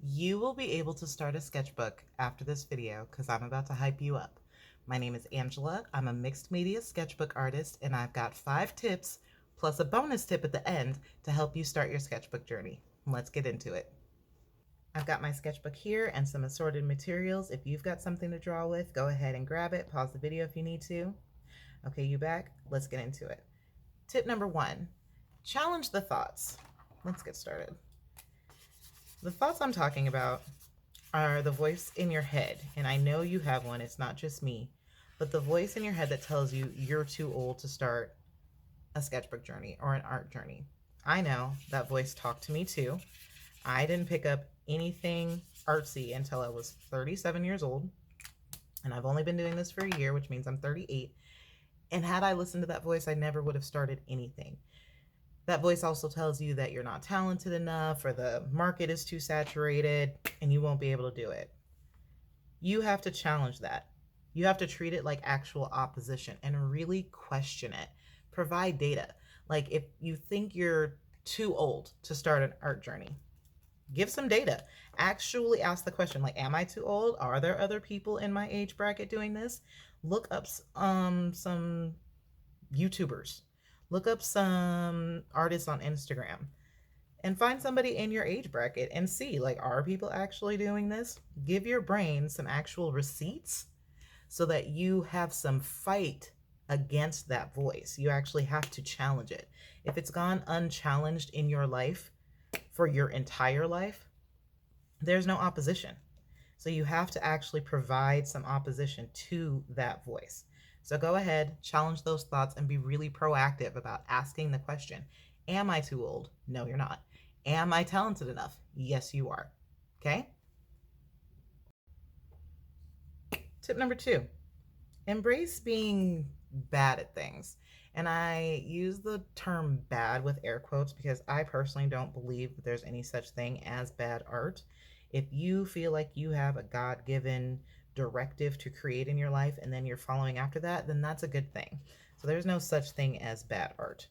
You will be able to start a sketchbook after this video because I'm about to hype you up. My name is Angela. I'm a mixed media sketchbook artist, and I've got 5 tips plus a bonus tip at the end to help you start your sketchbook journey. Let's get into it. I've got my sketchbook here and some assorted materials. If you've got something to draw with, go ahead and grab it. Pause the video if you need to. Okay, you back? Let's get into it. Tip number 1, challenge the thoughts. Let's get started. The thoughts I'm talking about are the voice in your head, and I know you have one, it's not just me, but the voice in your head that tells you you're too old to start a sketchbook journey or an art journey. I know that voice talked to me too. I didn't pick up anything artsy until I was 37 years old, and I've only been doing this for a year, which means I'm 38. And had I listened to that voice, I never would have started anything. That voice also tells you that you're not talented enough, or the market is too saturated and you won't be able to do it. You have to challenge that. You have to treat it like actual opposition and really question it. Provide data. Like, if you think you're too old to start an art journey, give some data. Actually ask the question, like, am I too old? Are there other people in my age bracket doing this? Look up some YouTubers. Look up some artists on Instagram and find somebody in your age bracket and see, like, are people actually doing this? Give your brain some actual receipts so that you have some fight against that voice. You actually have to challenge it. If it's gone unchallenged in your life for your entire life, there's no opposition. So you have to actually provide some opposition to that voice. So go ahead, challenge those thoughts, and be really proactive about asking the question, am I too old? No, you're not. Am I talented enough? Yes, you are. Okay? Tip number 2, embrace being bad at things. And I use the term bad with air quotes because I personally don't believe that there's any such thing as bad art. If you feel like you have a God-given directive to create in your life and then you're following after that, then that's a good thing. So there's no such thing as bad art.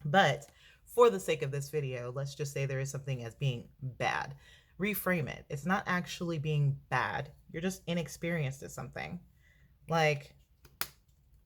But for the sake of this video, let's just say there is something as being bad. Reframe it. It's not actually being bad. You're just inexperienced at something. Like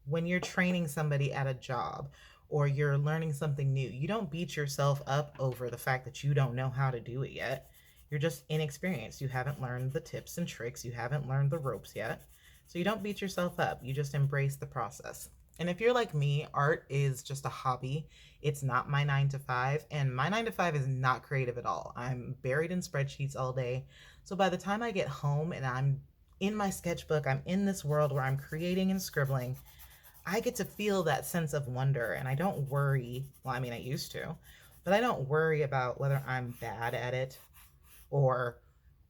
when you're training somebody at a job or you're learning something new, you don't beat yourself up over the fact that you don't know how to do it yet. You're just inexperienced. You haven't learned the tips and tricks. You haven't learned the ropes yet. So you don't beat yourself up. You just embrace the process. And if you're like me, art is just a hobby. It's not my 9 to 5, and my 9 to 5 is not creative at all. I'm buried in spreadsheets all day. So by the time I get home and I'm in my sketchbook, I'm in this world where I'm creating and scribbling, I get to feel that sense of wonder, and I don't worry. Well, I mean, I used to, but I don't worry about whether I'm bad at it or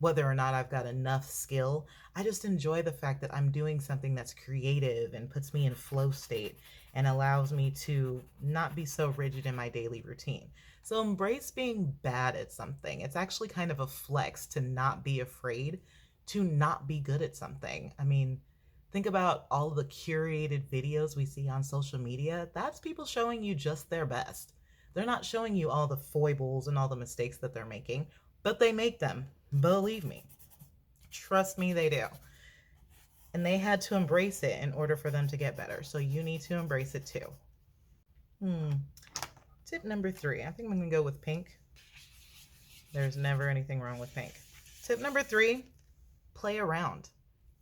whether or not I've got enough skill. I just enjoy the fact that I'm doing something that's creative and puts me in flow state and allows me to not be so rigid in my daily routine. So embrace being bad at something. It's actually kind of a flex to not be afraid to not be good at something. I mean, think about all the curated videos we see on social media. That's people showing you just their best. They're not showing you all the foibles and all the mistakes that they're making, but they make them. Believe me. Trust me, they do. And they had to embrace it in order for them to get better. So you need to embrace it too. Tip number 3. I think I'm going to go with pink. There's never anything wrong with pink. Tip number 3, play around.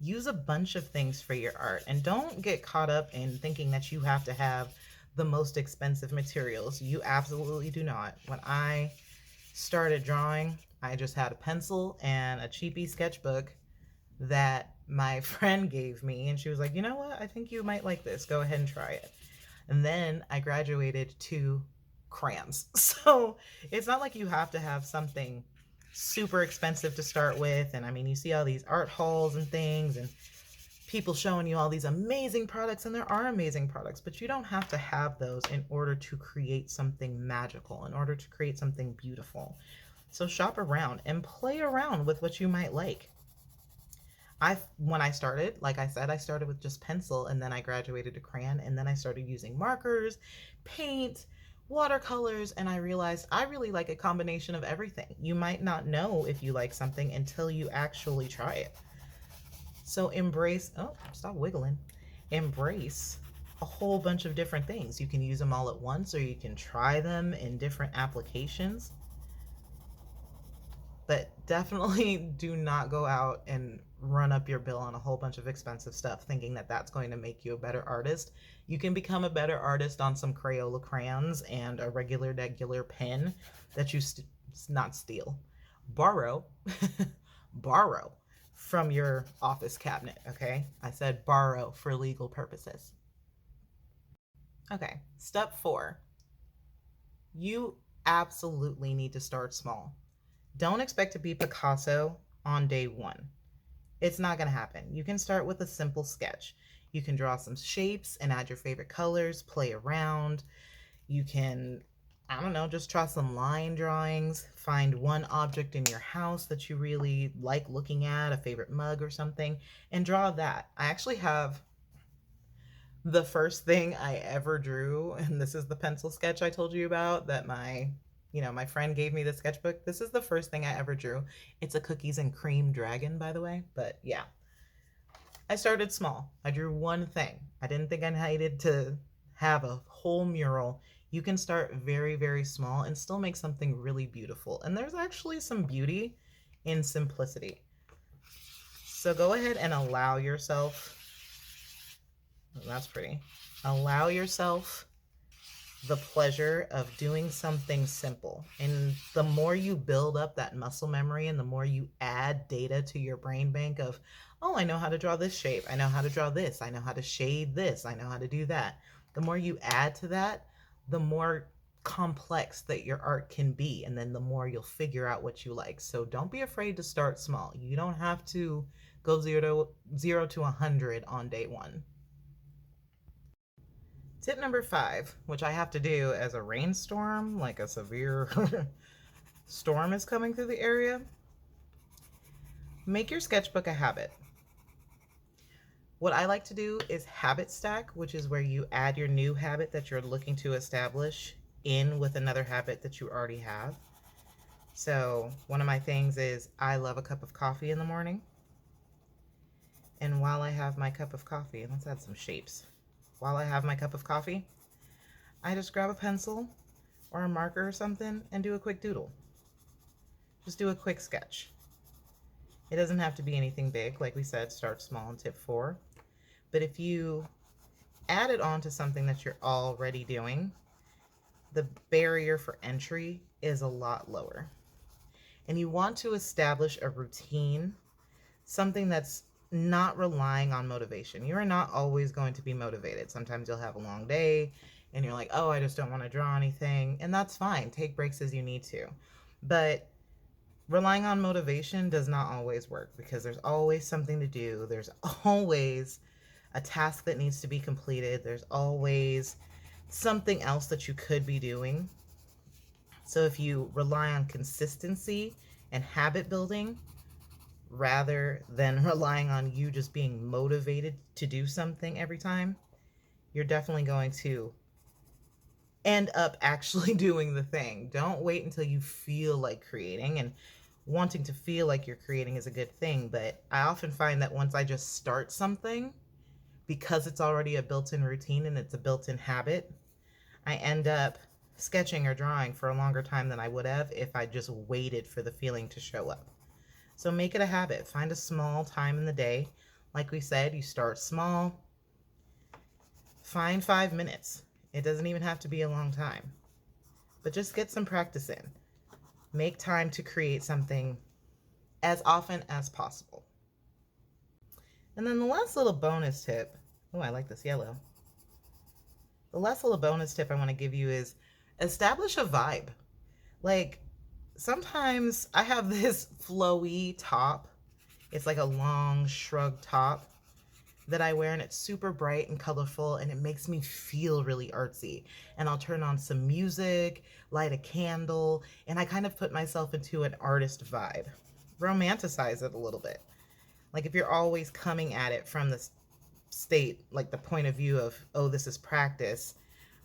Use a bunch of things for your art. And don't get caught up in thinking that you have to have the most expensive materials. You absolutely do not. When I started drawing, I just had a pencil and a cheapy sketchbook that my friend gave me, and she was like, you know what, I think you might like this, go ahead and try it. And then I graduated to crayons. So it's not like you have to have something super expensive to start with. And I mean, you see all these art hauls and things and people showing you all these amazing products, and there are amazing products, but you don't have to have those in order to create something magical, in order to create something beautiful. So shop around and play around with what you might like. When I started, like I said, I started with just pencil, and then I graduated to crayon, and then I started using markers, paint, watercolors, and I realized I really like a combination of everything. You might not know if you like something until you actually try it. So embrace, oh, stop wiggling. Embrace a whole bunch of different things. You can use them all at once or you can try them in different applications. But definitely do not go out and run up your bill on a whole bunch of expensive stuff thinking that that's going to make you a better artist. You can become a better artist on some Crayola crayons and a regular pen that you not steal, borrow, borrow from your office cabinet, okay? I said borrow for legal purposes. Okay, step 4. You absolutely need to start small. Don't expect to be Picasso on day 1. It's not going to happen. You can start with a simple sketch. You can draw some shapes and add your favorite colors, play around. You can, I don't know, just try some line drawings. Find one object in your house that you really like looking at, a favorite mug or something, and draw that. I actually have the first thing I ever drew, and this is the pencil sketch I told you about that my friend gave me the sketchbook. This is the first thing I ever drew. It's a cookies and cream dragon, by the way, but yeah. I started small. I drew one thing. I didn't think I needed to have a whole mural. You can start very, very small and still make something really beautiful. And there's actually some beauty in simplicity. So go ahead and allow yourself, that's pretty, allow yourself the pleasure of doing something simple. And the more you build up that muscle memory and the more you add data to your brain bank of, oh, I know how to draw this shape, I know how to draw this, I know how to shade this, I know how to do that. The more you add to that, the more complex that your art can be, and then the more you'll figure out what you like. So don't be afraid to start small. You don't have to go 0 to 100 on day 1. Tip number 5, which I have to do as a rainstorm, like a severe storm is coming through the area. Make your sketchbook a habit. What I like to do is habit stack, which is where you add your new habit that you're looking to establish in with another habit that you already have. So one of my things is I love a cup of coffee in the morning. And while I have my cup of coffee, let's add some shapes. While I have my cup of coffee, I just grab a pencil or a marker or something and do a quick doodle. Just do a quick sketch. It doesn't have to be anything big. Like we said, start small in tip 4. But if you add it on to something that you're already doing, the barrier for entry is a lot lower. And you want to establish a routine, something that's not relying on motivation. You are not always going to be motivated. Sometimes you'll have a long day and you're like, oh, I just don't want to draw anything. And that's fine. Take breaks as you need to. But relying on motivation does not always work because there's always something to do. There's always a task that needs to be completed. There's always something else that you could be doing. So if you rely on consistency and habit building, rather than relying on you just being motivated to do something every time, you're definitely going to end up actually doing the thing. Don't wait until you feel like creating, and wanting to feel like you're creating is a good thing, but I often find that once I just start something, because it's already a built-in routine and it's a built-in habit, I end up sketching or drawing for a longer time than I would have if I just waited for the feeling to show up. So make it a habit. Find a small time in the day. Like we said, you start small. Find 5 minutes. It doesn't even have to be a long time. But just get some practice in. Make time to create something as often as possible. And then the last little bonus tip, oh, I like this yellow. The last little bonus tip I want to give you is establish a vibe. Like, sometimes I have this flowy top. It's like a long shrug top that I wear, and it's super bright and colorful, and it makes me feel really artsy. And I'll turn on some music, light a candle, and I kind of put myself into an artist vibe. Romanticize it a little bit. Like if you're always coming at it from the state, like the point of view of, oh, this is practice,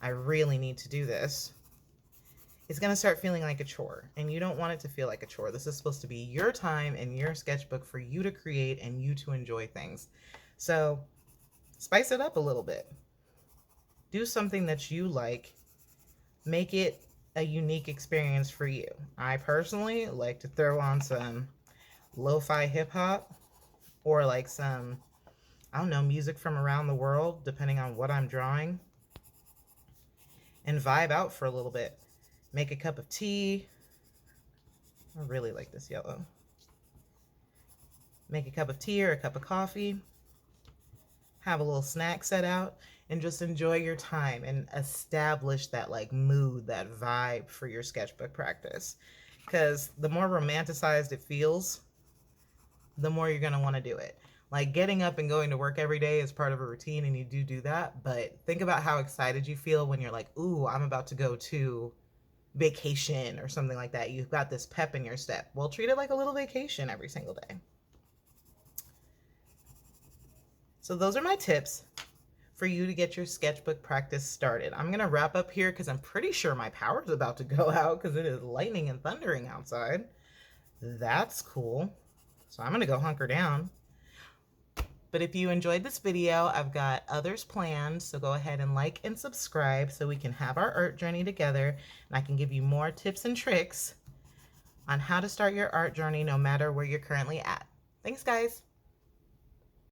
I really need to do this. it's going to start feeling like a chore, and you don't want it to feel like a chore. This is supposed to be your time and your sketchbook for you to create and you to enjoy things. So spice it up a little bit. Do something that you like. Make it a unique experience for you. I personally like to throw on some lo-fi hip hop or like some, I don't know, music from around the world, depending on what I'm drawing, and vibe out for a little bit. Make a cup of tea. I really like this yellow. Make a cup of tea or a cup of coffee. Have a little snack set out and just enjoy your time and establish that like mood, that vibe for your sketchbook practice. Because the more romanticized it feels, the more you're going to want to do it. Like getting up and going to work every day is part of a routine, and you do that. But think about how excited you feel when you're like, ooh, I'm about to go to vacation or something like that. You've got this pep in your step. Well, treat it like a little vacation every single day. So those are my tips for you to get your sketchbook practice started. I'm going to wrap up here because I'm pretty sure my power is about to go out because it is lightning and thundering outside. That's cool. So I'm going to go hunker down. But if you enjoyed this video, I've got others planned, so go ahead and like and subscribe so we can have our art journey together, and I can give you more tips and tricks on how to start your art journey no matter where you're currently at. Thanks, guys.